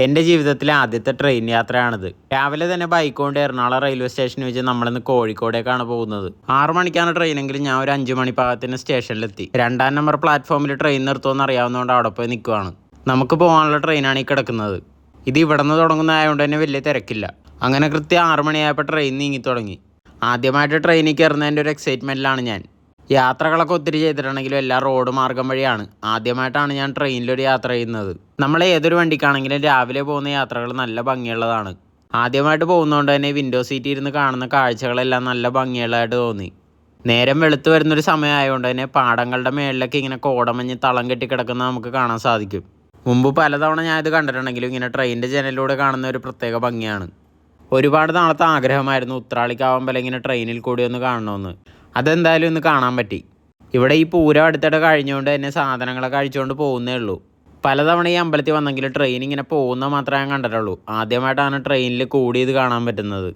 എൻ്റെ ജീവിതത്തിലെ ആദ്യത്തെ ട്രെയിൻ യാത്രയാണിത്. രാവിലെ തന്നെ ബൈക്ക് കൊണ്ട് എറണാകുളം റെയിൽവേ സ്റ്റേഷനിൽ വെച്ച് നമ്മളിന്ന് കോഴിക്കോടേക്കാണ് പോകുന്നത്. 6 മണിക്കാണ് ട്രെയിനെങ്കിലും ഞാൻ ഒരു 5 മണി പാകത്തിന് സ്റ്റേഷനിലെത്തി. 2-ാം നമ്പർ പ്ലാറ്റ്ഫോമിൽ ട്രെയിൻ നിർത്തുമെന്ന് അറിയാവുന്നതുകൊണ്ട് അവിടെ പോയി നിൽക്കുവാണ്. നമുക്ക് പോകാനുള്ള ട്രെയിനാണ് ഈ കിടക്കുന്നത്. ഇത് ഇവിടെ നിന്ന് തുടങ്ങുന്നതായതുകൊണ്ട് തന്നെ വലിയ തിരക്കില്ല. അങ്ങനെ കൃത്യം 6 മണിയായപ്പോൾ ട്രെയിൻ നീങ്ങി തുടങ്ങി. ആദ്യമായിട്ട് ട്രെയിനിൽ കയറുന്നതിൻ്റെ ഒരു എക്സൈറ്റ്മെൻറ്റിലാണ് ഞാൻ. യാത്രകളൊക്കെ ഒത്തിരി ചെയ്തിട്ടുണ്ടെങ്കിലും എല്ലാം റോഡ് മാർഗം വഴിയാണ്. ആദ്യമായിട്ടാണ് ഞാൻ ട്രെയിനിലൊരു യാത്ര ചെയ്യുന്നത്. നമ്മൾ ഏതൊരു വണ്ടിക്കാണെങ്കിലും രാവിലെ പോകുന്ന യാത്രകൾ നല്ല ഭംഗിയുള്ളതാണ്. ആദ്യമായിട്ട് പോകുന്നതുകൊണ്ട് തന്നെ വിൻഡോ സീറ്റിൽ ഇരുന്ന് കാണുന്ന കാഴ്ചകളെല്ലാം നല്ല ഭംഗിയുള്ളതായിട്ട് തോന്നി. നേരം വെളുത്ത് വരുന്നൊരു സമയമായതുകൊണ്ട് തന്നെ പാടങ്ങളുടെ മേളിലൊക്കെ ഇങ്ങനെ കോടമഞ്ഞ് തളം കെട്ടി കിടക്കുന്നത് നമുക്ക് കാണാൻ സാധിക്കും. മുമ്പ് പലതവണ ഞാൻ ഇത് കണ്ടിട്ടുണ്ടെങ്കിലും ഇങ്ങനെ ട്രെയിനിൻ്റെ ജനലിലൂടെ കാണുന്ന ഒരു പ്രത്യേക ഭംഗിയാണ്. ഒരുപാട് നാളത്തെ ആഗ്രഹമായിരുന്നു ഉത്രാളിക്കാവുമ്പോൾ ഇങ്ങനെ ട്രെയിനിൽ കൂടി ഒന്ന് കാണണമെന്ന്. അതെന്തായാലും ഇന്ന് കാണാൻ പറ്റി. ഇവിടെ ഈ പൂരം അടുത്തിടെ കഴിഞ്ഞുകൊണ്ട് തന്നെ സാധനങ്ങളൊക്കെ കഴിച്ചുകൊണ്ട് പോകുന്നേ ഉള്ളൂ. പലതവണ ഈ അമ്പലത്തിൽ വന്നെങ്കിൽ ട്രെയിൻ ഇങ്ങനെ പോകുന്നത് മാത്രമേ ഞാൻ കണ്ടിട്ടുള്ളൂ. ആദ്യമായിട്ടാണ് ട്രെയിനിൽ കൂടി ഇത് കാണാൻ പറ്റുന്നത്.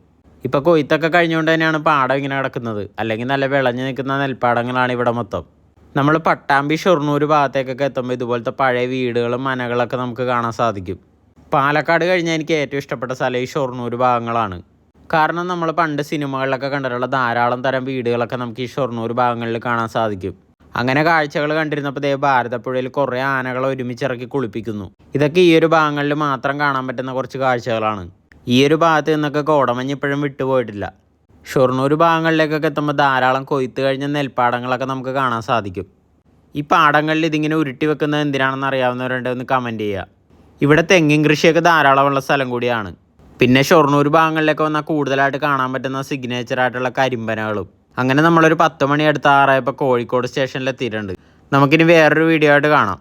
ഇപ്പോൾ കൊയ്ത്തൊക്കെ കഴിഞ്ഞുകൊണ്ട് തന്നെയാണ് പാടം ഇങ്ങനെ കിടക്കുന്നത്. അല്ലെങ്കിൽ നല്ല വിളഞ്ഞു നിൽക്കുന്ന നെൽപ്പാടങ്ങളാണ് ഇവിടെ മൊത്തം. നമ്മൾ പട്ടാമ്പി ഷൊർണൂർ ഭാഗത്തേക്കൊക്കെ എത്തുമ്പോൾ ഇതുപോലത്തെ പഴയ വീടുകളും മനകളൊക്കെ നമുക്ക് കാണാൻ സാധിക്കും. പാലക്കാട് കഴിഞ്ഞാൽ എനിക്ക് ഏറ്റവും ഇഷ്ടപ്പെട്ട സ്ഥലം ഈ ഷൊർണൂർ ഭാഗങ്ങളാണ്. കാരണം നമ്മൾ പണ്ട് സിനിമകളിലൊക്കെ കണ്ടിട്ടുള്ള ധാരാളം തരം വീടുകളൊക്കെ നമുക്ക് ഈ ഷൊർണൂർ ഭാഗങ്ങളിൽ കാണാൻ സാധിക്കും. അങ്ങനെ കാഴ്ചകൾ കണ്ടിരുന്നപ്പോൾ ഭാരതപ്പുഴയിൽ കുറേ ആനകളെ ഒരുമിച്ചിറക്കി കുളിപ്പിക്കുന്നു. ഇതൊക്കെ ഈ ഒരു ഭാഗങ്ങളിൽ മാത്രം കാണാൻ പറ്റുന്ന കുറച്ച് കാഴ്ചകളാണ്. ഈ ഒരു ഭാഗത്ത് നിന്നൊക്കെ കോടമഞ്ഞ് ഇപ്പോഴും വിട്ടുപോയിട്ടില്ല. ഷൊർണൂർ ഭാഗങ്ങളിലേക്കൊക്കെ എത്തുമ്പോൾ ധാരാളം കൊയ്ത്ത് കഴിഞ്ഞ നെൽപ്പാടങ്ങളൊക്കെ നമുക്ക് കാണാൻ സാധിക്കും. ഈ പാടങ്ങളിൽ ഇതിങ്ങനെ ഉരുട്ടി വെക്കുന്നത് എന്തിനാണെന്ന് അറിയാവുന്നവരുണ്ട് ഒന്ന് കമൻറ്റ് ചെയ്യുക. ഇവിടെ തെങ്ങിൻ കൃഷിയൊക്കെ ധാരാളമുള്ള സ്ഥലം കൂടിയാണ്. പിന്നെ ഷൊർണൂർ ഭാഗങ്ങളിലൊക്കെ വന്നാൽ കൂടുതലായിട്ട് കാണാൻ പറ്റുന്ന സിഗ്നേച്ചറായിട്ടുള്ള കരിമ്പനകളും. അങ്ങനെ നമ്മളൊരു 10 മണി അടുത്ത് 6 കോഴിക്കോട് സ്റ്റേഷനിൽ എത്തിയിട്ടുണ്ട്. നമുക്കിനി വേറൊരു വീഡിയോ ആയിട്ട് കാണാം.